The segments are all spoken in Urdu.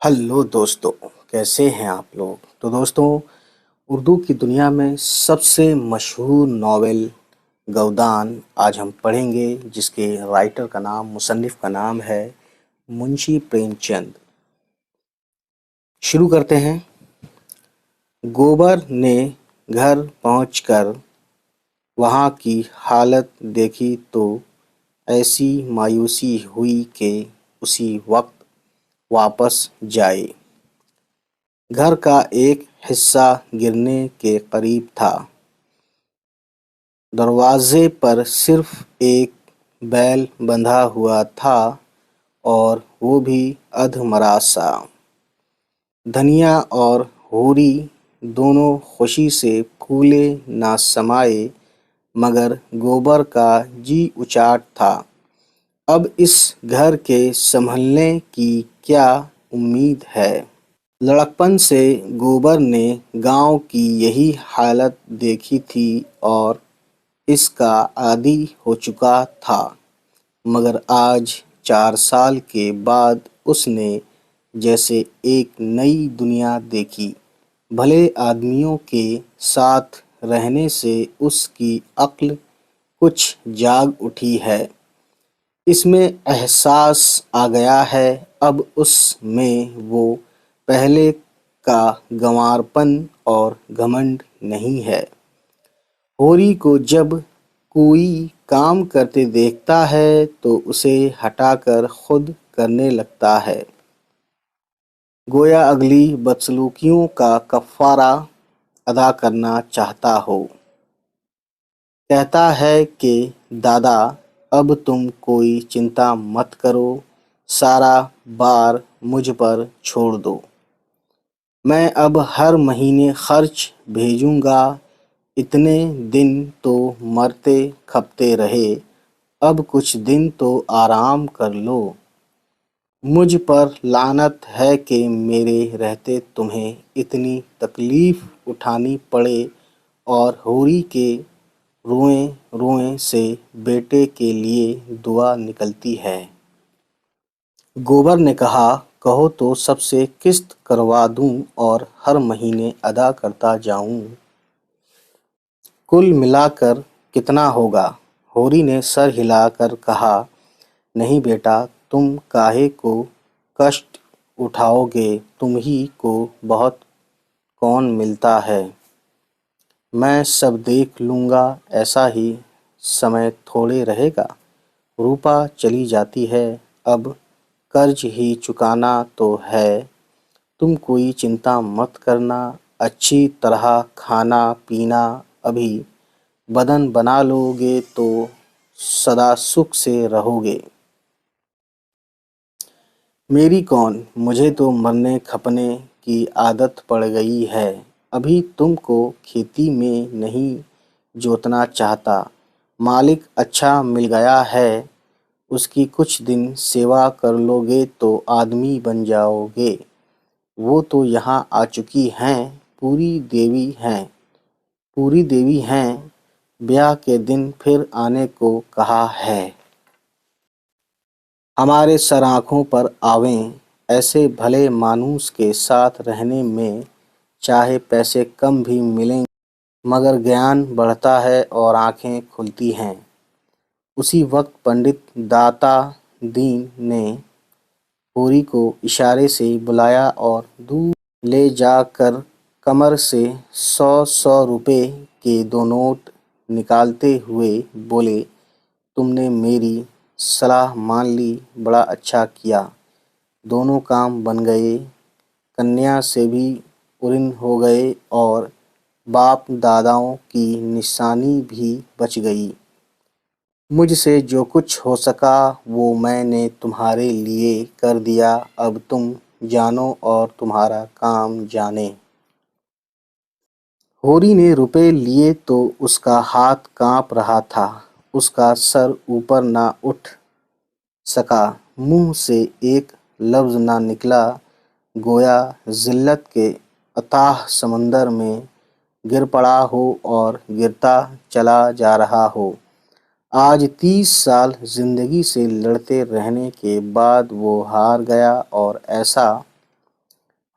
ہلو دوستوں، کیسے ہیں آپ لوگ؟ تو دوستوں، اردو کی دنیا میں سب سے مشہور ناول گودان آج ہم پڑھیں گے، جس کے رائٹر کا نام، مصنف کا نام ہے منشی پریم چند۔ شروع کرتے ہیں۔ گوبر نے گھر پہنچ کر وہاں کی حالت دیکھی تو ایسی مایوسی ہوئی کہ اسی وقت واپس جائے۔ گھر کا ایک حصہ گرنے کے قریب تھا۔ دروازے پر صرف ایک بیل بندھا ہوا تھا، اور وہ بھی ادھمرا سا۔ دھنیا اور ہوری دونوں خوشی سے پھولے نہ سمائے، مگر گوبر کا جی اچاٹ تھا، اب اس گھر کے سنبھلنے کی کیا امید ہے؟ لڑکپن سے گوبر نے گاؤں کی یہی حالت دیکھی تھی اور اس کا عادی ہو چکا تھا، مگر آج 4 سال کے بعد اس نے جیسے ایک نئی دنیا دیکھی۔ بھلے آدمیوں کے ساتھ رہنے سے اس کی عقل کچھ جاگ اٹھی ہے، اس میں احساس آ گیا ہے، اب اس میں وہ پہلے کا گنوارپن اور گھمنڈ نہیں ہے۔ ہوری کو جب کوئی کام کرتے دیکھتا ہے تو اسے ہٹا کر خود کرنے لگتا ہے، گویا اگلی بدسلوکیوں کا کفارہ ادا کرنا چاہتا ہو۔ کہتا ہے کہ دادا، اب تم کوئی چنتا مت کرو، سارا بار مجھ پر چھوڑ دو، میں اب ہر مہینے خرچ بھیجوں گا۔ اتنے دن تو مرتے کھپتے رہے، اب کچھ دن تو آرام کر لو۔ مجھ پر لعنت ہے کہ میرے رہتے تمہیں اتنی تکلیف اٹھانی پڑے۔ اور ہوری کے روئیں روئیں سے بیٹے کے لیے دعا نکلتی ہے۔ گوبر نے کہا، کہو تو سب سے قسط کروا دوں اور ہر مہینے ادا کرتا جاؤں۔ کل ملا کر کتنا ہوگا؟ ہوری نے سر ہلا کر کہا، نہیں بیٹا، تم کاہے کو کشٹ اٹھاؤ گے، تم ہی کو بہت کون ملتا ہے، میں سب دیکھ لوں گا، ایسا ہی سمے تھوڑے رہے گا، روپا چلی جاتی ہے، اب قرض ہی چکانا تو ہے، تم کوئی چنتا مت کرنا، اچھی طرح کھانا پینا، ابھی بدن بنا لو گے تو سدا سکھ سے رہو گے۔ میری کون، مجھے تو مرنے کھپنے کی عادت پڑ گئی ہے، ابھی تم کو کھیتی میں نہیں جوتنا چاہتا، مالک اچھا مل گیا ہے، اس کی کچھ دن سیوا کر لو گے تو آدمی بن جاؤ گے، وہ تو یہاں آ چکی ہیں، پوری دیوی ہیں، بیاہ کے دن پھر آنے کو کہا ہے۔ ہمارے سر آنکھوں پر آویں، ایسے بھلے مانوس کے ساتھ رہنے میں چاہے پیسے کم بھی ملیں مگر گیان بڑھتا ہے اور آنکھیں کھلتی ہیں۔ اسی وقت پنڈت داتا دین نے ہوری کو اشارے سے بلایا اور دور لے جا کر کمر سے 100 روپے کے 2 نوٹ نکالتے ہوئے بولے، تم نے میری صلاح مان لی، بڑا اچھا کیا، دونوں کام بن گئے، کنیا سے بھی پرن ہو گئے اور باپ داداؤں کی نشانی بھی بچ گئی، مجھ سے جو کچھ ہو سکا وہ میں نے تمہارے لیے کر دیا، اب تم جانو اور تمہارا کام جانے۔ ہوری نے روپے لیے تو اس کا ہاتھ کانپ رہا تھا، اس کا سر اوپر نہ اٹھ سکا، منہ سے ایک لفظ نہ نکلا، گویا ذلت کے اتاہ سمندر میں گر پڑا ہو اور گرتا چلا جا رہا ہو۔ آج 30 سال زندگی سے لڑتے رہنے کے بعد وہ ہار گیا اور ایسا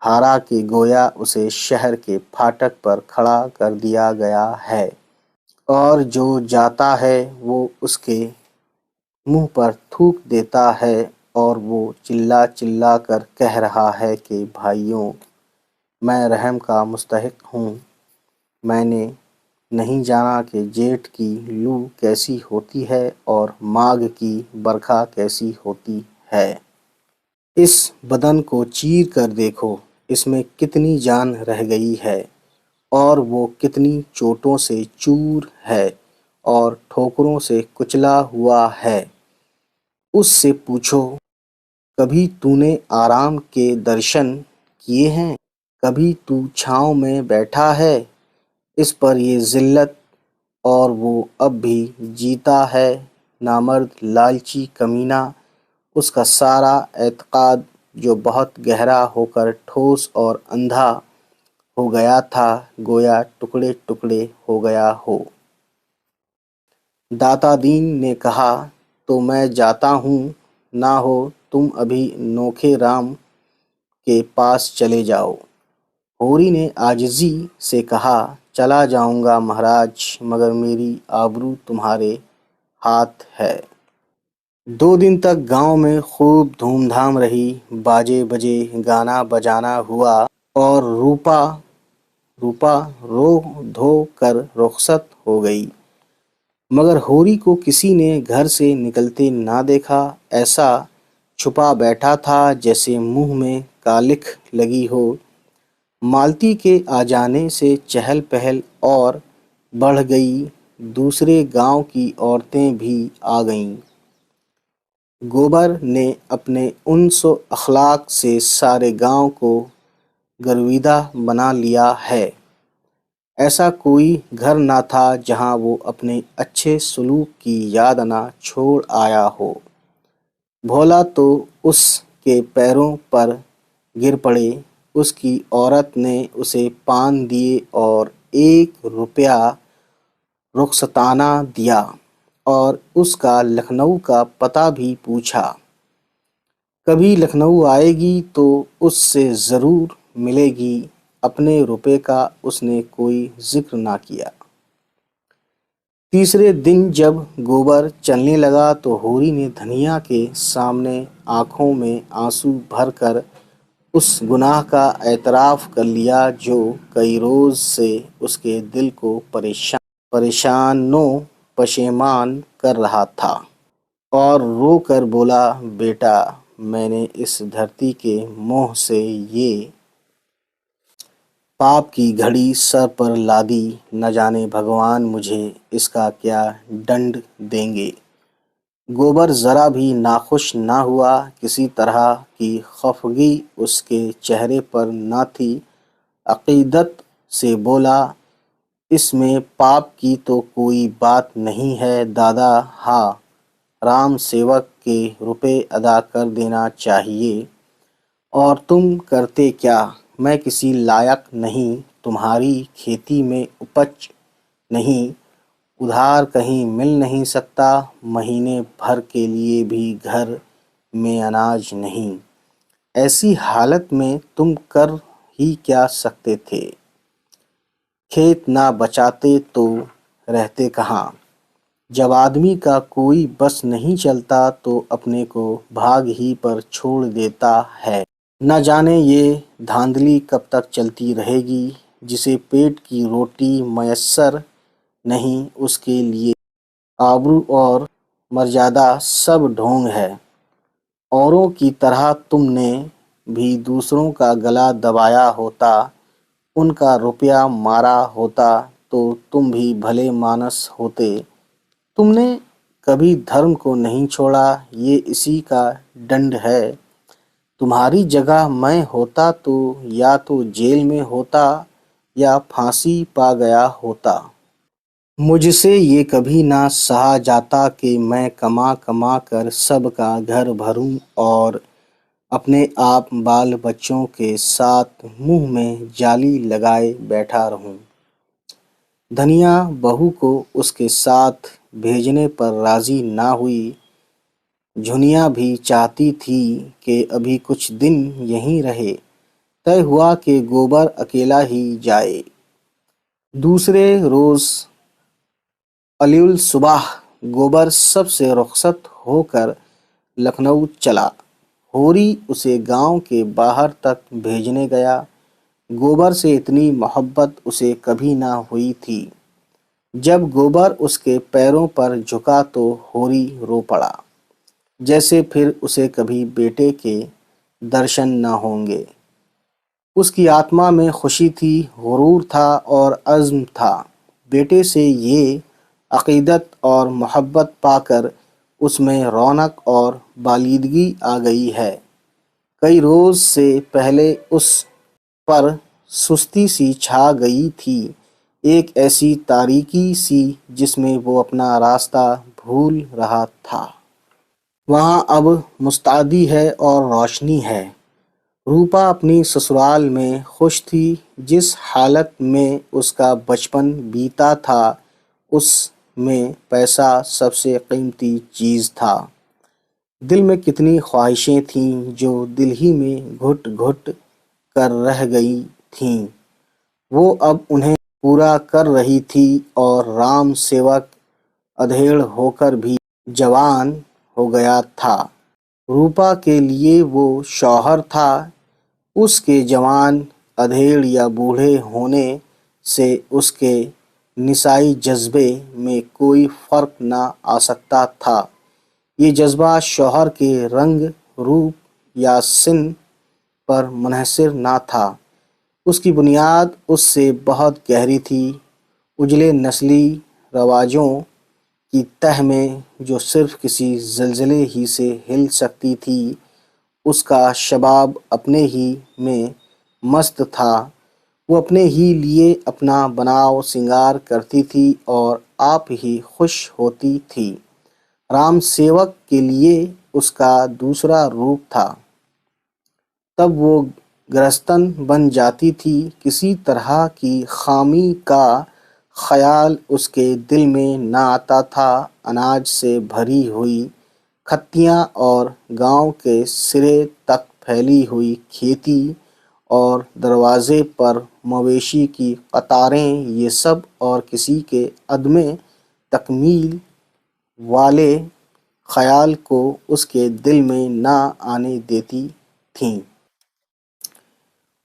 ہارا کہ گویا اسے شہر کے پھاٹک پر کھڑا کر دیا گیا ہے، اور جو جاتا ہے وہ اس کے منہ پر تھوک دیتا ہے، اور وہ چلا چلا کر کہہ رہا ہے کہ بھائیوں، میں رحم کا مستحق ہوں، میں نے نہیں جانا کہ جیٹھ کی لو کیسی ہوتی ہے اور ماگھ کی برکھا کیسی ہوتی ہے۔ اس بدن کو چیر کر دیکھو، اس میں کتنی جان رہ گئی ہے، اور وہ کتنی چوٹوں سے چور ہے اور ٹھوکروں سے کچلا ہوا ہے۔ اس سے پوچھو، کبھی تو نے آرام کے درشن کیے ہیں؟ کبھی تو چھاؤں میں بیٹھا ہے؟ اس پر یہ ذلت، اور وہ اب بھی جیتا ہے، نامرد لالچی کمینہ۔ اس کا سارا اعتقاد جو بہت گہرا ہو کر ٹھوس اور اندھا ہو گیا تھا، گویا ٹکڑے ٹکڑے ہو گیا ہو۔ داتا دین نے کہا، تو میں جاتا ہوں، نہ ہو تم ابھی نوکھے رام کے پاس چلے جاؤ۔ ہوری نے عاجزی سے کہا، چلا جاؤں گا مہاراج، مگر میری آبرو تمہارے ہاتھ ہے۔ 2 دن تک گاؤں میں خوب دھوم دھام رہی، باجے بجے، گانا بجانا ہوا، اور روپا رو دھو کر رخصت ہو گئی، مگر ہوری کو کسی نے گھر سے نکلتے نہ دیکھا۔ ایسا چھپا بیٹھا تھا جیسے منہ میں کالکھ لگی ہو۔ مالتی کے آ جانے سے چہل پہل اور بڑھ گئی، دوسرے گاؤں کی عورتیں بھی آ گئیں۔ گوبر نے اپنے انس و اخلاق سے سارے گاؤں کو گرویدہ بنا لیا ہے۔ ایسا کوئی گھر نہ تھا جہاں وہ اپنے اچھے سلوک کی یاد نہ چھوڑ آیا ہو۔ بھولا تو اس کے پیروں پر گر پڑے، اس کی عورت نے اسے پان دیے اور 1 روپیہ رخصتانہ دیا، اور اس کا لکھنؤ کا پتہ بھی پوچھا۔ کبھی لکھنؤ آئے گی تو اس سے ضرور ملے گی۔ اپنے روپے کا اس نے کوئی ذکر نہ کیا۔ تیسرے دن جب گوبر چلنے لگا تو ہوری نے دھنیا کے سامنے آنکھوں میں آنسو بھر کر اس گناہ کا اعتراف کر لیا جو کئی روز سے اس کے دل کو پریشان و پشیمان کر رہا تھا، اور رو کر بولا، بیٹا، میں نے اس دھرتی کے موہ سے یہ پاپ کی گھڑی سر پر لادی، نہ جانے بھگوان مجھے اس کا کیا دنڈ دیں گے۔ گوبر ذرا بھی ناخوش نہ ہوا، کسی طرح کی خفگی اس کے چہرے پر نہ تھی۔ عقیدت سے بولا، اس میں پاپ کی تو کوئی بات نہیں ہے دادا، ہاں، رام سیوک کے روپے ادا کر دینا چاہیے۔ اور تم کرتے کیا؟ میں کسی لائق نہیں، تمہاری کھیتی میں اپج نہیں، ادھار کہیں مل نہیں سکتا، مہینے بھر کے لیے بھی گھر میں اناج نہیں۔ ایسی حالت میں تم کر ہی کیا سکتے تھے؟ کھیت نہ بچاتے تو رہتے کہاں؟ جب آدمی کا کوئی بس نہیں چلتا تو اپنے کو بھاگ ہی پر چھوڑ دیتا ہے۔ نہ جانے یہ دھاندلی کب تک چلتی رہے گی۔ جسے پیٹ کی روٹی میسر نہیں، اس کے لیے آبرو اور مرجادہ سب ڈھونگ ہے۔ اوروں کی طرح تم نے بھی دوسروں کا گلا دبایا ہوتا، ان کا روپیہ مارا ہوتا تو تم بھی بھلے مانس ہوتے۔ تم نے کبھی دھرم کو نہیں چھوڑا، یہ اسی کا دنڈ ہے۔ تمہاری جگہ میں ہوتا تو یا تو جیل میں ہوتا یا پھانسی پا گیا ہوتا۔ مجھ سے یہ کبھی نہ سہا جاتا کہ میں کما کما کر سب کا گھر بھروں اور اپنے آپ بال بچوں کے ساتھ منہ میں جالی لگائے بیٹھا رہوں۔ دھنیا بہو کو اس کے ساتھ بھیجنے پر راضی نہ ہوئی۔ جھنیا بھی چاہتی تھی کہ ابھی کچھ دن یہیں رہے، طے ہوا کہ گوبر اکیلا ہی جائے۔ دوسرے روز علی صبح گوبر سب سے رخصت ہو کر لکھنؤ چلا۔ ہوری اسے گاؤں کے باہر تک بھیجنے گیا۔ گوبر سے اتنی محبت اسے کبھی نہ ہوئی تھی۔ جب گوبر اس کے پیروں پر جھکا تو ہوری رو پڑا، جیسے پھر اسے کبھی بیٹے کے درشن نہ ہوں گے۔ اس کی آتما میں خوشی تھی، غرور تھا اور عزم تھا۔ بیٹے سے یہ عقیدت اور محبت پا کر اس میں رونق اور بالیدگی آ گئی ہے۔ کئی روز سے پہلے اس پر سستی سی چھا گئی تھی، ایک ایسی تاریکی سی جس میں وہ اپنا راستہ بھول رہا تھا۔ وہاں اب مستعدی ہے اور روشنی ہے۔ روپا اپنی سسرال میں خوش تھی۔ جس حالت میں اس کا بچپن بیتا تھا اس میں پیسہ سب سے قیمتی چیز تھا۔ دل میں کتنی خواہشیں تھیں جو دل ہی میں گھٹ گھٹ کر رہ گئی تھیں، وہ اب انہیں پورا کر رہی تھی۔ اور رام سیوک ادھیڑ ہو کر بھی جوان ہو گیا تھا۔ روپا کے لیے وہ شوہر تھا۔ اس کے جوان، ادھیڑ یا بوڑھے ہونے سے اس کے نسائی جذبے میں کوئی فرق نہ آ سکتا تھا۔ یہ جذبہ شوہر کے رنگ، روپ یا سن پر منحصر نہ تھا۔ اس کی بنیاد اس سے بہت گہری تھی۔ اجلے نسلی رواجوں کی تہ میں جو صرف کسی زلزلے ہی سے ہل سکتی تھی۔ اس کا شباب اپنے ہی میں مست تھا۔ وہ اپنے ہی لیے اپنا بناؤ سنگار کرتی تھی اور آپ ہی خوش ہوتی تھی۔ رام سیوک کے لیے اس کا دوسرا روپ تھا۔ تب وہ گرہستن بن جاتی تھی۔ کسی طرح کی خامی کا خیال اس کے دل میں نہ آتا تھا۔ اناج سے بھری ہوئی کھتیاں اور گاؤں کے سرے تک پھیلی ہوئی کھیتی اور دروازے پر مویشی کی قطاریں، یہ سب اور کسی کے عدم تکمیل والے خیال کو اس کے دل میں نہ آنے دیتی تھیں۔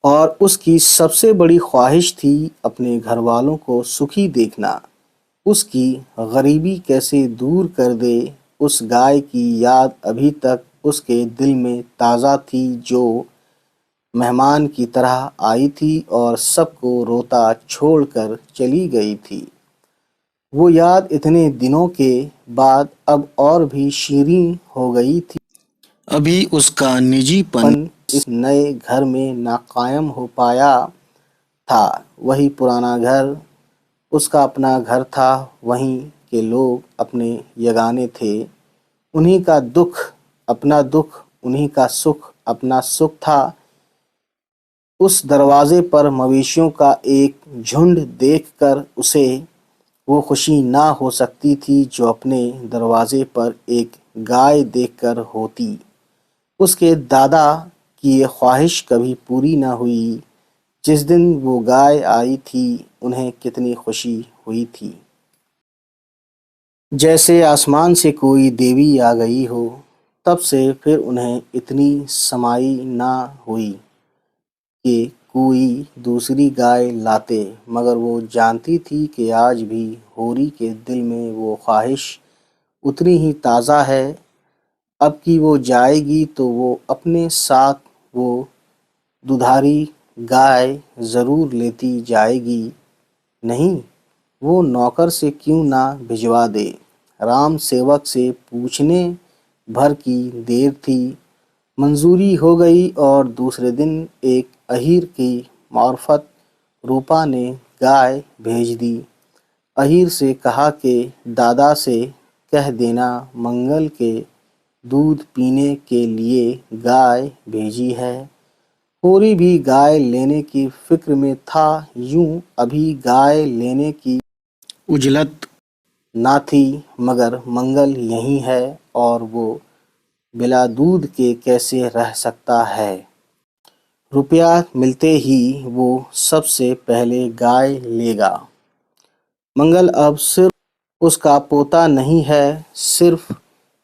اور اس کی سب سے بڑی خواہش تھی اپنے گھر والوں کو سکھی دیکھنا۔ اس کی غریبی کیسے دور کر دے۔ اس گائے کی یاد ابھی تک اس کے دل میں تازہ تھی جو مہمان کی طرح آئی تھی اور سب کو روتا چھوڑ کر چلی گئی تھی۔ وہ یاد اتنے دنوں کے بعد اب اور بھی شیریں ہو گئی تھی۔ ابھی اس کا نجی پن اس نئے گھر میں نہ قائم ہو پایا تھا۔ وہی پرانا گھر اس کا اپنا گھر تھا، وہیں کے لوگ اپنے یگانے تھے۔ انہی کا دکھ اپنا دکھ، انہی کا سکھ اپنا سکھ تھا۔ اس دروازے پر مویشیوں کا ایک جھنڈ دیکھ کر اسے وہ خوشی نہ ہو سکتی تھی جو اپنے دروازے پر ایک گائے دیکھ کر ہوتی۔ اس کے دادا کی یہ خواہش کبھی پوری نہ ہوئی۔ جس دن وہ گائے آئی تھی انہیں کتنی خوشی ہوئی تھی، جیسے آسمان سے کوئی دیوی آ گئی ہو۔ تب سے پھر انہیں اتنی سمائی نہ ہوئی کہ کوئی دوسری گائے لاتے، مگر وہ جانتی تھی کہ آج بھی ہوری کے دل میں وہ خواہش اتنی ہی تازہ ہے۔ اب کی وہ جائے گی تو وہ اپنے ساتھ وہ دودھاری گائے ضرور لیتی جائے گی۔ نہیں، وہ نوکر سے کیوں نہ بھجوا دے۔ رام سیوک سے پوچھنے بھر کی دیر تھی، منظوری ہو گئی اور دوسرے دن ایک اہیر کی معرفت روپا نے گائے بھیج دی۔ اہیر سے کہا کہ دادا سے کہہ دینا منگل کے دودھ پینے کے لیے گائے بھیجی ہے۔ ہوری بھی گائے لینے کی فکر میں تھا۔ یوں ابھی گائے لینے کی عجلت نہ تھی، مگر منگل یہیں ہے اور وہ بلا دودھ کے کیسے رہ سکتا ہے۔ روپیہ ملتے ہی وہ سب سے پہلے گائے لے گا۔ منگل اب صرف اس کا پوتا نہیں ہے، صرف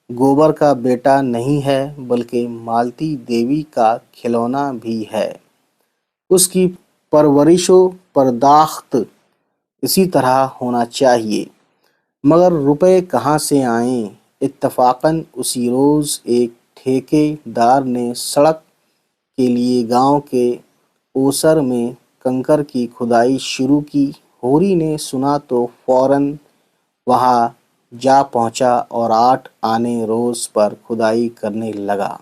گوبر کا بیٹا نہیں ہے، بلکہ مالتی دیوی کا کھلونا بھی ہے۔ اس کی پرورش و پرداخت اسی طرح ہونا چاہیے۔ مگر روپے کہاں سے آئیں؟ اتفاقاً اسی روز ایک ٹھیکے دار نے سڑک کے لیے گاؤں کے اوسر میں کنکر کی کھدائی شروع کی۔ ہوری نے سنا تو فوراً وہاں جا پہنچا اور 8 آنے روز پر کھدائی کرنے لگا۔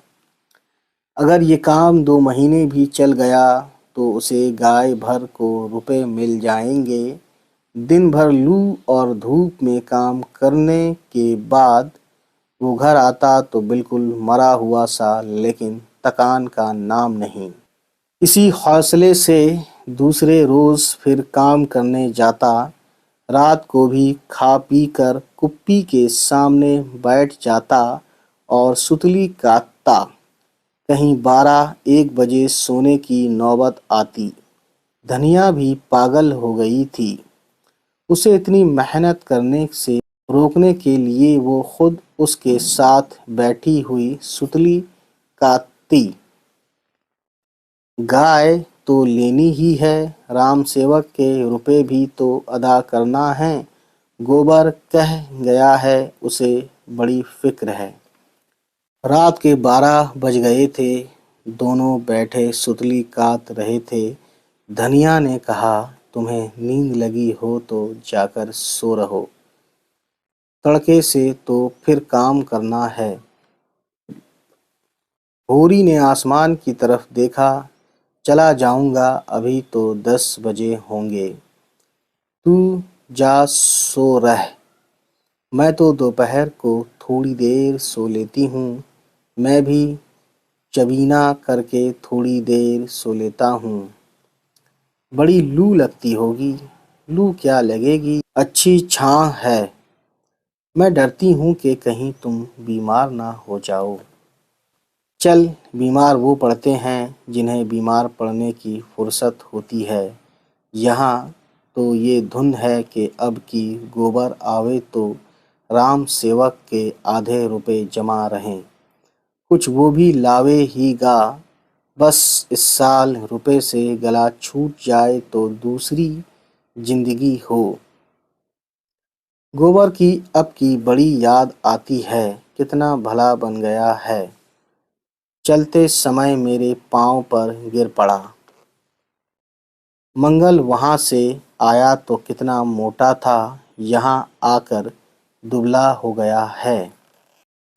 اگر یہ کام 2 مہینے بھی چل گیا تو اسے گائے بھر کو روپے مل جائیں گے۔ دن بھر لو اور دھوپ میں کام کرنے کے بعد وہ گھر آتا تو بالکل مرا ہوا سا، لیکن تکان کا نام نہیں۔ اسی حوصلے سے دوسرے روز پھر کام کرنے جاتا۔ رات کو بھی کھا پی کر کپی کے سامنے بیٹھ جاتا اور ستلی کاٹتا۔ کہیں 12-1 بجے سونے کی نوبت آتی۔ دھنیا بھی پاگل ہو گئی تھی۔ اسے اتنی محنت کرنے سے روکنے کے لیے وہ خود اس کے ساتھ بیٹھی ہوئی ستلی کاٹتی۔ گائے تو لینی ہی ہے، رام سیوک کے روپے بھی تو ادا کرنا ہیں۔ گوبر کہہ گیا ہے اسے بڑی فکر ہے۔ رات کے 12 بج گئے تھے۔ دونوں بیٹھے ستلی کاٹ رہے تھے۔ دھنیا نے کہا، تمہیں نیند لگی ہو تو جا کر سو رہو، تڑکے سے تو پھر کام کرنا ہے۔ ہوری نے آسمان کی طرف دیکھا، چلا جاؤں گا، ابھی تو 10 بجے ہوں گے۔ تو جا سو رہ، میں تو دوپہر کو تھوڑی دیر سو لیتی ہوں۔ میں بھی چبینہ کر کے تھوڑی دیر سو لیتا ہوں۔ بڑی لو لگتی ہوگی۔ لو کیا لگے گی، اچھی چھاں ہے۔ میں ڈرتی ہوں کہ کہیں تم بیمار نہ ہو جاؤ۔ چل، بیمار وہ پڑتے ہیں جنہیں بیمار پڑنے کی فرصت ہوتی ہے۔ یہاں تو یہ دھن ہے کہ اب کی گوبر آوے تو رام سیوک کے آدھے روپے جمع رہیں۔ کچھ وہ بھی لاوے ہی گا، بس اس سال روپے سے گلا چھوٹ جائے تو دوسری زندگی ہو۔ گوبر کی اب کی بڑی یاد آتی ہے، کتنا بھلا بن گیا ہے۔ چلتے سمے میرے پاؤں پر گر پڑا۔ منگل وہاں سے آیا تو کتنا موٹا تھا، یہاں آ کر دبلا ہو گیا ہے۔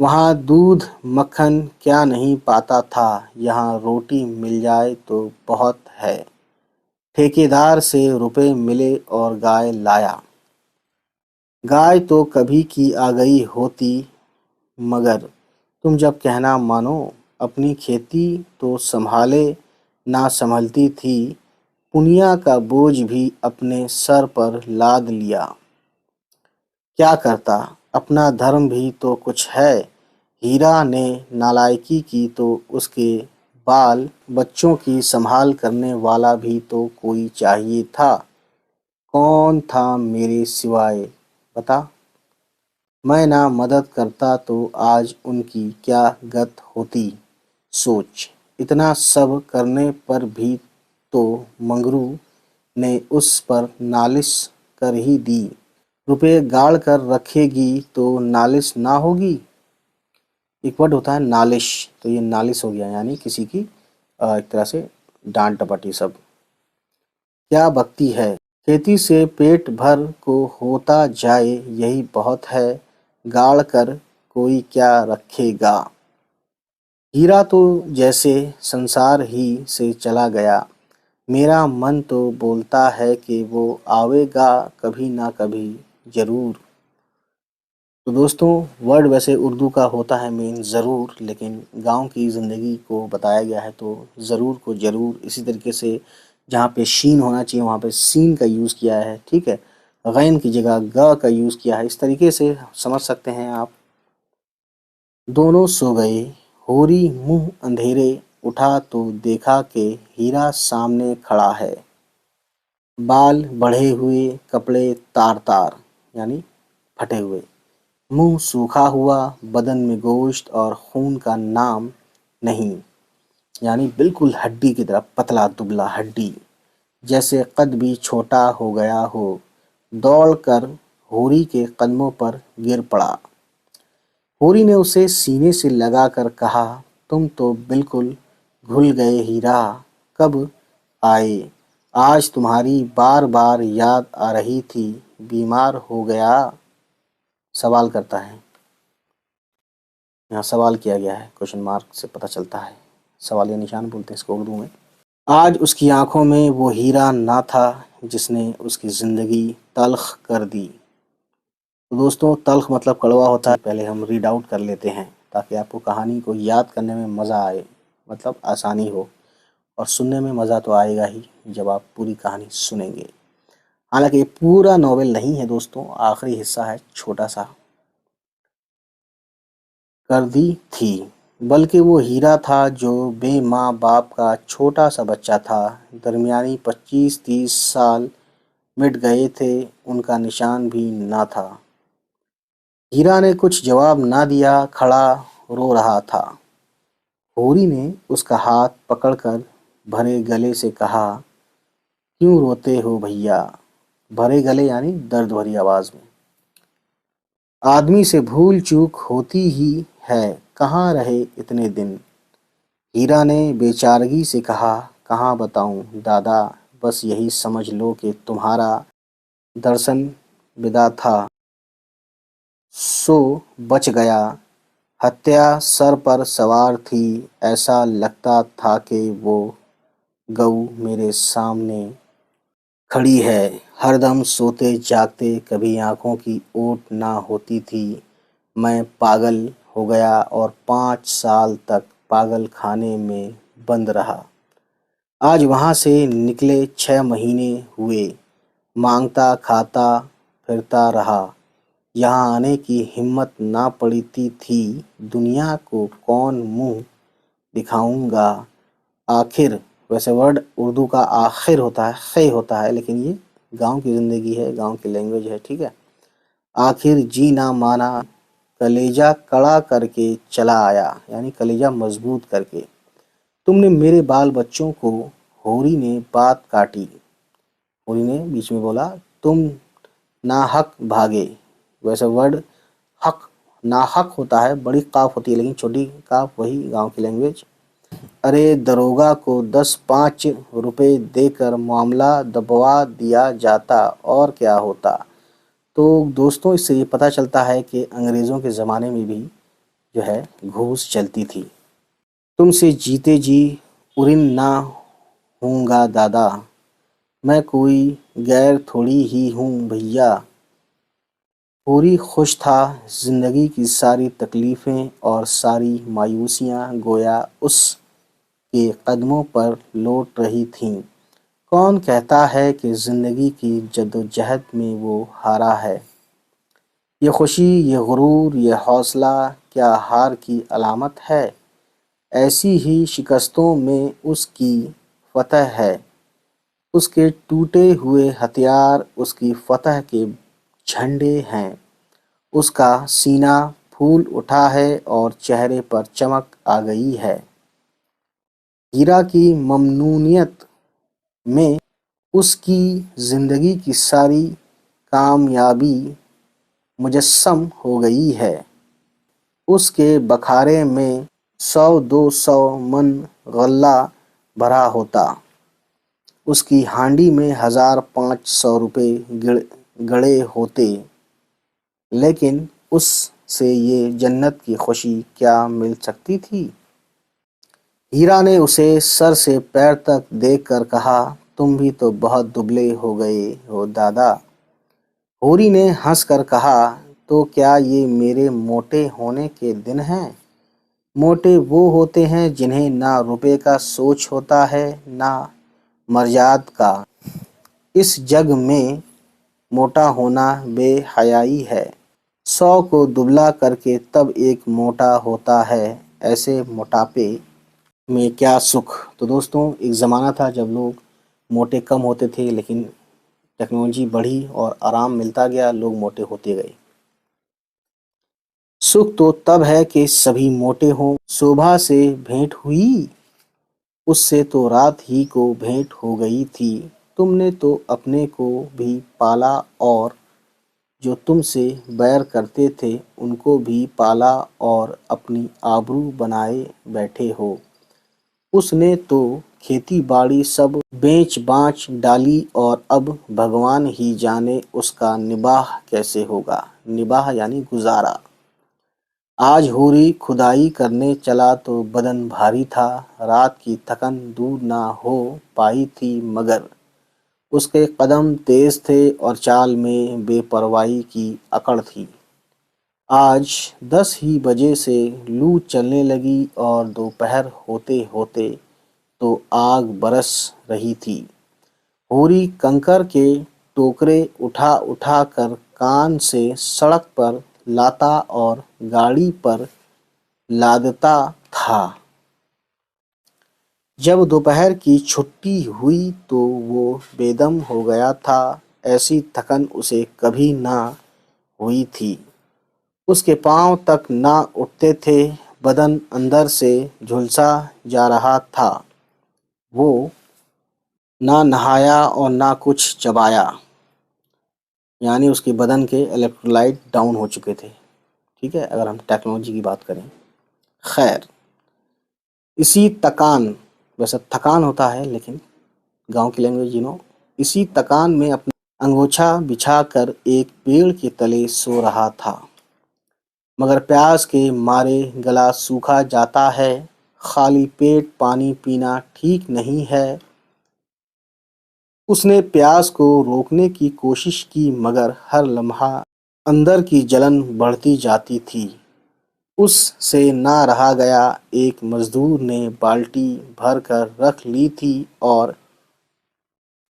وہاں دودھ مکھن کیا نہیں پاتا تھا، یہاں روٹی مل جائے تو بہت ہے۔ ٹھیکیدار سے روپے ملے اور گائے لایا۔ گائے تو کبھی کی آ گئی ہوتی، مگر تم جب کہنا مانو، اپنی کھیتی تو سنبھالے نہ سنبھلتی تھی، پنیا کا بوجھ بھی اپنے سر پر لاد لیا۔ کیا کرتا، اپنا دھرم بھی تو کچھ ہے۔ ہیرا نے نالائکی کی تو اس کے بال بچوں کی سنبھال کرنے والا بھی تو کوئی چاہیے تھا۔ کون تھا میرے سوائے، بتا؟ میں نہ مدد کرتا تو آج ان کی کیا گت ہوتی۔ سوچ، اتنا سب کرنے پر بھی تو منگرو نے اس پر نالش کر ہی دی۔ روپے گاڑ کر رکھے گی تو نالش نہ ہوگی۔ ایک ورڈ ہوتا ہے نالش، تو یہ نالش ہو گیا، یعنی کسی کی ایک طرح سے ڈانٹ ٹپاٹی سب۔ کیا بکتی ہے، کھیتی سے پیٹ بھر کو ہوتا جائے یہی بہت ہے، گاڑ کر کوئی کیا رکھے گا۔ ہیرا تو جیسے سنسار ہی سے چلا گیا۔ میرا من تو بولتا ہے کہ وہ آوے گا کبھی نہ کبھی ضرور۔ تو دوستوں، ورڈ ویسے اردو کا ہوتا ہے مین ضرور، لیکن گاؤں کی زندگی کو بتایا گیا ہے تو ضرور کو ضرور، اسی طریقے سے جہاں پہ شین ہونا چاہیے وہاں پہ سین کا یوز کیا ہے، ٹھیک ہے، غین کی جگہ گا کا یوز کیا ہے، اس طریقے سے سمجھ سکتے ہیں آپ۔ دونوں سو گئے، ہوری منہ اندھیرے اٹھا تو دیکھا کہ ہیرا سامنے کھڑا ہے، بال بڑھے ہوئے، کپڑے تار تار یعنی پھٹے ہوئے، منہ سوکھا ہوا، بدن میں گوشت اور خون کا نام نہیں، یعنی بالکل ہڈی کی طرح پتلا دبلا ہڈی، جیسے قد بھی چھوٹا ہو گیا ہو۔ دوڑ کر ہوری کے قدموں پر گر پڑا۔ ہوری نے اسے سینے سے لگا کر کہا، تم تو بالکل گھل گئے ہیرا، کب آئے؟ آج تمہاری بار بار یاد آ رہی تھی، بیمار ہو گیا؟ سوال کرتا ہے، یہاں سوال کیا گیا ہے، کوشچن مارک سے پتہ چلتا ہے، سوالیہ نشان بولتے ہیں اس کو اردو میں۔ آج اس کی آنکھوں میں وہ ہیرا نہ تھا جس نے اس کی زندگی تلخ کر دی۔ تو دوستوں، تلخ مطلب کڑوا ہوتا ہے۔ پہلے ہم ریڈ آؤٹ کر لیتے ہیں تاکہ آپ کو کہانی کو یاد کرنے میں مزہ آئے، مطلب آسانی ہو، اور سننے میں مزہ تو آئے گا ہی جب آپ پوری کہانی سنیں گے۔ حالانکہ یہ پورا ناول نہیں ہے دوستوں، آخری حصہ ہے چھوٹا سا۔ کر دی تھی، بلکہ وہ ہیرا تھا جو بے ماں باپ کا چھوٹا سا بچہ تھا۔ درمیانی 25-30 سال مٹ گئے تھے، ان کا نشان بھی نہ تھا۔ ہیرا نے کچھ جواب نہ دیا، کھڑا رو رہا تھا۔ ہوری نے اس کا ہاتھ پکڑ کر بھرے گلے سے کہا، کیوں روتے ہو بھیا؟ بھرے گلے یعنی درد بھری آواز میں۔ آدمی سے بھول چوک ہوتی ہی ہے، کہاں رہے اتنے دن؟ ہیرا نے بے چارگی سے کہا، کہاں بتاؤں دادا، بس یہی سمجھ لو کہ تمہارا درشن ودا تھا، سو بچ گیا۔ ہتیا سر پر سوار تھی، ایسا لگتا تھا کہ وہ گؤ میرے سامنے کھڑی ہے۔ ہر دم سوتے جاگتے، کبھی آنکھوں کی اوٹ نہ ہوتی تھی۔ میں پاگل ہو گیا اور 5 سال تک پاگل خانے میں بند رہا۔ آج وہاں سے نکلے 6 مہینے ہوئے، مانگتا کھاتا پھرتا رہا، یہاں آنے کی ہمت نہ پڑتی تھی۔ دنیا کو کون منہ دکھاؤں گا؟ آخر، ویسے ورڈ اردو کا آخر ہوتا ہے، خے ہوتا ہے، لیکن یہ گاؤں کی زندگی ہے، گاؤں کی لینگویج ہے، ٹھیک ہے۔ آخر جی نہ مانا، کلیجہ کڑا کر کے چلا آیا، یعنی کلیجہ مضبوط کر کے۔ تم نے میرے بال بچوں کو، ہوری نے بات کاٹی۔ ہوری نے بیچ میں بولا، تم ناحق بھاگے۔ ویسے ورڈ حق ناحق ہوتا ہے، بڑی قاف ہوتی ہے لیکن چھوٹی قاف، وہی گاؤں کی لینگویج۔ ارے دروگا کو 10-5 روپے دے کر معاملہ دبوا دیا جاتا اور کیا ہوتا۔ تو دوستوں، اس سے یہ پتہ چلتا ہے کہ انگریزوں کے زمانے میں بھی جو ہے گھوس چلتی تھی۔ تم سے جیتے جی ارن نہ ہوں گا دادا، میں کوئی غیر تھوڑی ہی ہوں بھیا۔ ہوری خوش تھا، زندگی کی ساری تکلیفیں اور ساری مایوسیاں گویا اس کے قدموں پر لوٹ رہی تھیں۔ کون کہتا ہے کہ زندگی کی جدوجہد میں وہ ہارا ہے؟ یہ خوشی، یہ غرور، یہ حوصلہ کیا ہار کی علامت ہے؟ ایسی ہی شکستوں میں اس کی فتح ہے۔ اس کے ٹوٹے ہوئے ہتھیار اس کی فتح کے جھنڈے ہیں۔ اس کا سینہ پھول اٹھا ہے اور چہرے پر چمک آ گئی ہے۔ ہیرا کی ممنونیت میں اس کی زندگی کی ساری کامیابی مجسم ہو گئی ہے۔ اس کے بکھارے میں 100-200 من غلہ بھرا ہوتا، اس کی ہانڈی میں 1000-500 روپے گڑے ہوتے، لیکن اس سے یہ جنت کی خوشی کیا مل سکتی تھی؟ ہیرا نے اسے سر سے پیر تک دیکھ کر کہا، تم بھی تو بہت دبلے ہو گئے ہو دادا۔ ہوری نے ہنس کر کہا، تو کیا یہ میرے موٹے ہونے کے دن ہیں؟ موٹے وہ ہوتے ہیں جنہیں نہ روپے کا سوچ ہوتا ہے، نہ مرجات کا۔ اس جگ میں موٹا ہونا بے حیائی ہے۔ 100 کو دبلا کر کے تب ایک موٹا ہوتا ہے۔ ایسے موٹاپے میں کیا سکھ۔ تو دوستوں ایک زمانہ تھا جب لوگ موٹے کم ہوتے تھے، لیکن ٹیکنالوجی بڑھی اور آرام ملتا گیا، لوگ موٹے ہوتے گئے۔ سکھ تو تب ہے کہ سبھی موٹے ہوں۔ صبح سے بھیٹ ہوئی، اس سے تو رات ہی کو بھیٹ ہو گئی تھی۔ تم نے تو اپنے کو بھی پالا اور جو تم سے بیر کرتے تھے ان کو بھی پالا اور اپنی آبرو بنائے بیٹھے ہو۔ اس نے تو کھیتی باڑی سب بیچ باچ ڈالی اور اب بھگوان ہی جانے اس کا نباہ کیسے ہوگا۔ نباہ یعنی گزارا۔ آج ہوری کھدائی کرنے چلا تو بدن بھاری تھا، رات کی تھکن دور نہ ہو پائی تھی، مگر اس کے قدم تیز تھے اور چال میں بے پرواہی کی اکڑ تھی۔ آج 10 ہی بجے سے لو چلنے لگی اور دوپہر ہوتے ہوتے تو آگ برس رہی تھی۔ ہوری کنکر کے ٹوکرے اٹھا اٹھا کر کان سے سڑک پر لاتا اور گاڑی پر لادتا تھا۔ جب دوپہر کی چھٹی ہوئی تو وہ بے دم ہو گیا تھا، ایسی تھکن اسے کبھی نہ ہوئی تھی۔ اس کے پاؤں تک نہ اٹھتے تھے، بدن اندر سے جھلسا جا رہا تھا۔ وہ نہ نہایا اور نہ کچھ چبایا، یعنی اس کے بدن کے الیکٹرولائٹ ڈاؤن ہو چکے تھے، ٹھیک ہے، اگر ہم ٹیکنالوجی کی بات کریں۔ خیر، اسی تکان، ویسے تھکان ہوتا ہے لیکن گاؤں کی لینگویج اسی تکان میں اپنا انگوچھا بچھا کر ایک پیڑ کے تلے سو رہا تھا، مگر پیاس کے مارے گلا سوکھا جاتا ہے، خالی پیٹ پانی پینا ٹھیک نہیں ہے۔ اس نے پیاس کو روکنے کی کوشش کی، مگر ہر لمحہ اندر کی جلن بڑھتی جاتی تھی۔ اس سے نہ رہا گیا۔ ایک مزدور نے بالٹی بھر کر رکھ لی تھی اور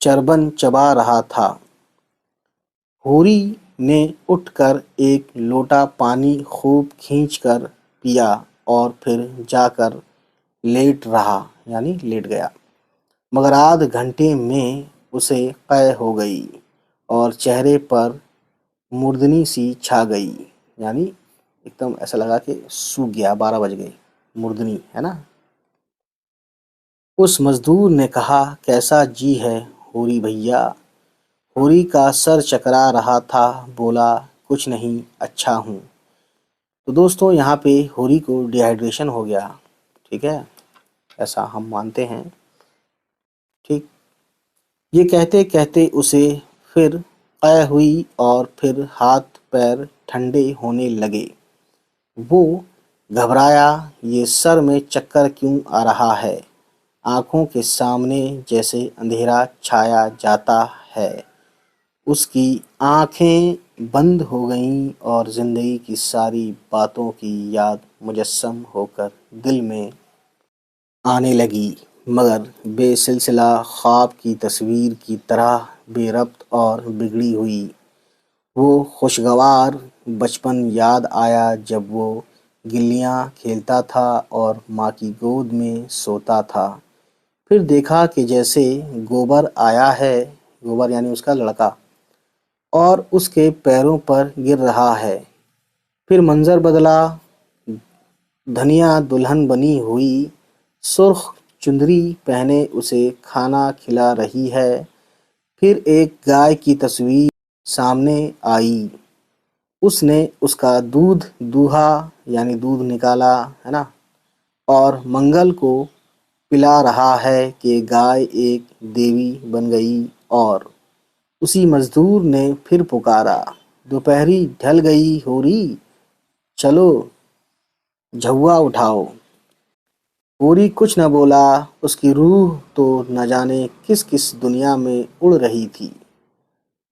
چربن چبا رہا تھا۔ ہوری نے اٹھ کر ایک لوٹا پانی خوب کھینچ کر پیا اور پھر جا کر لیٹ رہا، یعنی لیٹ گیا، مگر آدھ گھنٹے میں اسے قے ہو گئی اور چہرے پر مردنی سی چھا گئی، یعنی ایک دم ایسا لگا کہ سوکھ گیا، 12 بج گئے، مردنی ہے نا۔ اس مزدور نے کہا، کیسا جی ہے ہوری بھیا؟ ہوری کا سر چکرا رہا تھا، بولا، کچھ نہیں، اچھا ہوں۔ تو دوستوں یہاں پہ ہوری کو ڈی ہائیڈریشن ہو گیا، ٹھیک ہے، ایسا ہم مانتے ہیں، ٹھیک۔ یہ کہتے کہتے اسے پھر قے ہوئی اور پھر ہاتھ پیر ٹھنڈے ہونے لگے۔ وہ گھبرایا، یہ سر میں چکر کیوں آ رہا ہے؟ آنکھوں کے سامنے جیسے اندھیرا چھایا جاتا ہے۔ اس کی آنکھیں بند ہو گئیں اور زندگی کی ساری باتوں کی یاد مجسم ہو کر دل میں آنے لگی، مگر بے سلسلہ خواب کی تصویر کی طرح بے ربط اور بگڑی ہوئی۔ وہ خوشگوار بچپن یاد آیا جب وہ گلیاں کھیلتا تھا اور ماں کی گود میں سوتا تھا۔ پھر دیکھا کہ جیسے گوبر آیا ہے، گوبر یعنی اس کا لڑکا، اور اس کے پیروں پر گر رہا ہے۔ پھر منظر بدلا، دھنیا دلہن بنی ہوئی سرخ چندری پہنے اسے کھانا کھلا رہی ہے۔ پھر ایک گائے کی تصویر سامنے آئی، اس نے اس کا دودھ دوہا، یعنی دودھ نکالا ہے نا، اور منگل کو پلا رہا ہے کہ گائے ایک دیوی بن گئی۔ اور اسی مزدور نے پھر پکارا، دوپہری ڈھل گئی ہوری، چلو جھوا اٹھاؤ۔ ہوری کچھ نہ بولا، اس کی روح تو نہ جانے کس کس دنیا میں اڑ رہی تھی۔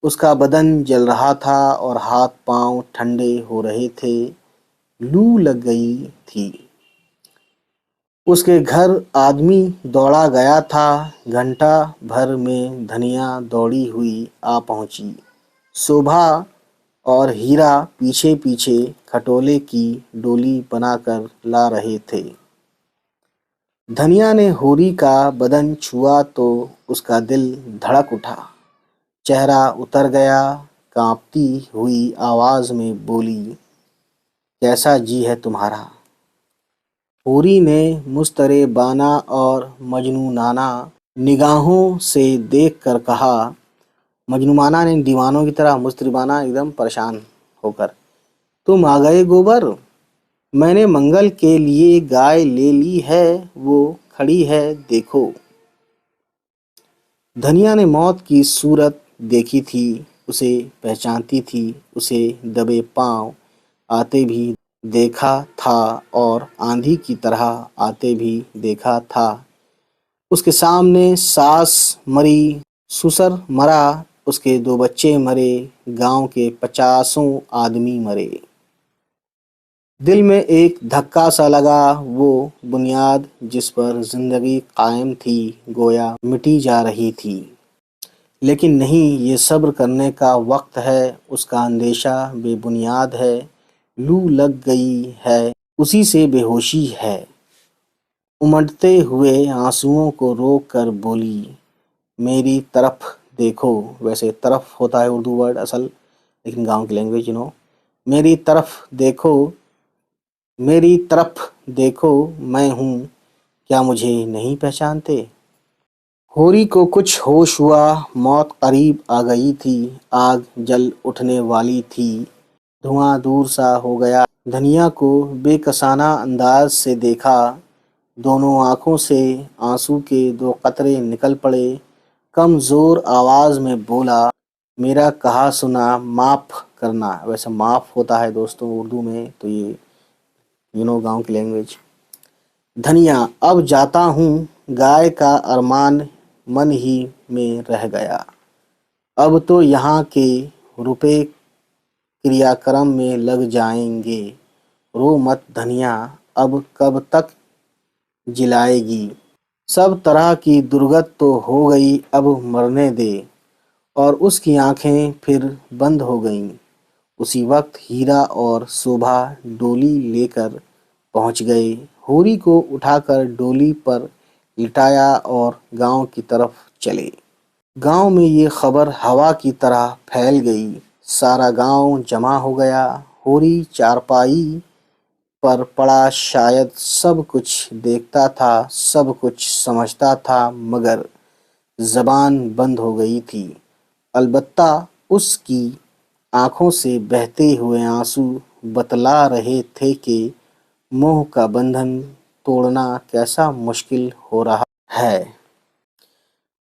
اس کا بدن جل رہا تھا اور ہاتھ پاؤں ٹھنڈے ہو رہے تھے، لو لگ گئی تھی۔ اس کے گھر آدمی دوڑا گیا تھا، گھنٹہ بھر میں دھنیا دوڑی ہوئی آ پہنچی۔ شوبھا اور ہیرا پیچھے پیچھے کھٹولے کی ڈولی بنا کر لا رہے تھے۔ دھنیا نے ہوری کا بدن چھوا تو اس کا دل دھڑک اٹھا، چہرہ اتر گیا، کانپتی ہوئی آواز میں بولی، کیسا جی ہے تمہارا؟ ہوری نے مضطربانہ اور مجنونانہ نگاہوں سے دیکھ کر کہا، مجنونانہ نے دیوانوں کی طرح، مضطربانہ ایک دم پریشان ہو کر، تم آ گئے گوبر، میں نے منگل کے لیے گائے لے لی ہے، وہ کھڑی ہے دیکھو۔ دھنیا نے موت کی صورت دیکھی تھی، اسے پہچانتی تھی، اسے دبے پاؤں آتے بھی دیکھا تھا اور آندھی کی طرح آتے بھی دیکھا تھا۔ اس کے سامنے ساس مری، سسر مرا، اس کے 2 بچے مرے، گاؤں کے 50 آدمی مرے۔ دل میں ایک دھکا سا لگا، وہ بنیاد جس پر زندگی قائم تھی گویا مٹی جا رہی تھی۔ لیکن نہیں، یہ صبر کرنے کا وقت ہے، اس کا اندیشہ بے بنیاد ہے، لو لگ گئی ہے، اسی سے بے ہوشی ہے۔ امڈتے ہوئے آنسوؤں کو روک کر بولی، میری طرف دیکھو، ویسے طرف ہوتا ہے اردو ورڈ اصل، لیکن گاؤں کی لینگویج میری طرف دیکھو، میری طرف دیکھو، میں ہوں، کیا مجھے نہیں پہچانتے؟ ہوری کو کچھ ہوش ہوا، موت قریب آ گئی تھی، آگ جل اٹھنے والی تھی، دھواں دور سا ہو گیا۔ دھنیا کو بے کسانہ انداز سے دیکھا، دونوں آنکھوں سے آنسو کے 2 قطرے نکل پڑے، کمزور آواز میں بولا، میرا کہا سنا معاف کرنا، ویسے معاف ہوتا ہے دوستوں اردو میں، تو یہ گاؤں کی لینگویج۔ دھنیا، اب جاتا ہوں، گائے کا ارمان من ہی میں رہ گیا، اب تو یہاں کے روپے کریا کرم میں لگ جائیں گے، رو مت دھنیا، اب کب تک جلائے گی، سب طرح کی درگت تو ہو گئی، اب مرنے دے۔ اور اس کی آنکھیں پھر بند ہو گئیں۔ اسی وقت ہیرا اور شوبھا ڈولی لے کر پہنچ گئے، ہوری کو اٹھا کر ڈولی پر لٹایا اور گاؤں کی طرف چلے۔ گاؤں میں یہ خبر ہوا کی طرح پھیل گئی، سارا گاؤں جمع ہو گیا، ہوری چارپائی پر پڑا، شاید سب کچھ دیکھتا تھا، سب کچھ سمجھتا تھا، مگر زبان بند ہو گئی تھی، البتہ اس کی آنکھوں سے بہتے ہوئے آنسو بتلا رہے تھے کہ موہ کا بندھن توڑنا کیسا مشکل ہو رہا ہے۔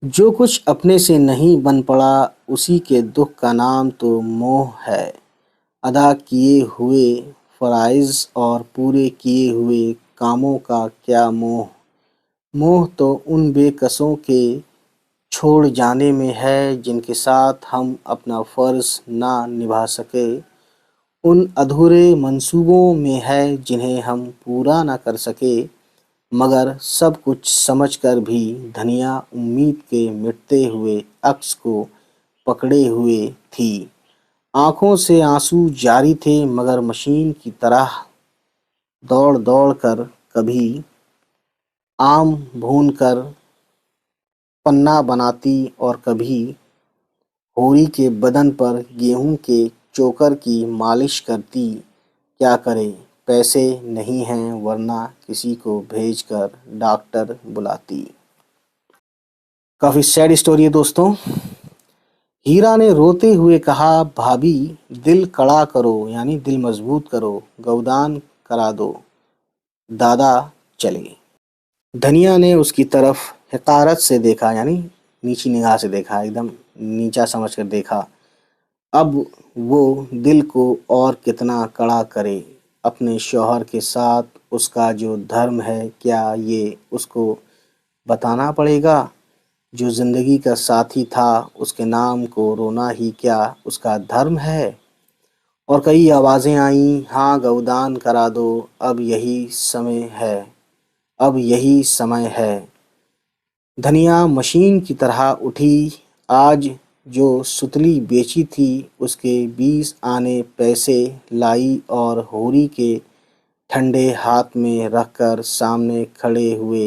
جو کچھ اپنے سے نہیں بن پڑا، اسی کے دکھ کا نام تو موہ ہے۔ ادا کیے ہوئے فرائض اور پورے کیے ہوئے کاموں کا کیا موہ؟ موہ تو ان بے کسوں کے چھوڑ جانے میں ہے جن کے ساتھ ہم اپنا فرض نہ نبھا سکے، ان ادھورے منصوبوں میں ہے جنہیں ہم پورا نہ کر سکے۔ مگر سب کچھ سمجھ کر بھی دھنیا امید کے مٹتے ہوئے عکس کو پکڑے ہوئے تھی، آنکھوں سے آنسو جاری تھے، مگر مشین کی طرح دوڑ دوڑ کر، کبھی آم بھون کر پنا بناتی اور کبھی ہوری کے بدن پر گیہوں کے چوکر کی مالش کرتی۔ کیا کرے، پیسے نہیں ہیں، ورنہ کسی کو بھیج کر ڈاکٹر بلاتی۔ کافی سیڈ اسٹوری ہے دوستوں۔ ہیرا نے روتے ہوئے کہا، بھابھی دل کڑا کرو، یعنی دل مضبوط کرو، گودان کرا دو، دادا چلے۔ دھنیا نے اس کی طرف حقارت سے دیکھا، یعنی نیچی نگاہ سے دیکھا، ایک دم نیچا سمجھ کر دیکھا۔ اب وہ دل کو اور کتنا کڑا کرے، اپنے شوہر کے ساتھ اس کا جو دھرم ہے، کیا یہ اس کو بتانا پڑے گا؟ جو زندگی کا ساتھی تھا، اس کے نام کو رونا ہی کیا اس کا دھرم ہے؟ اور کئی آوازیں آئیں، ہاں گودان کرا دو، اب یہی سمے ہے، اب یہی سمے ہے۔ دھنیا مشین کی طرح اٹھی، آج جو ستلی بیچی تھی اس کے 20 آنے پیسے لائی اور ہوری کے ٹھنڈے ہاتھ میں رکھ کر سامنے کھڑے ہوئے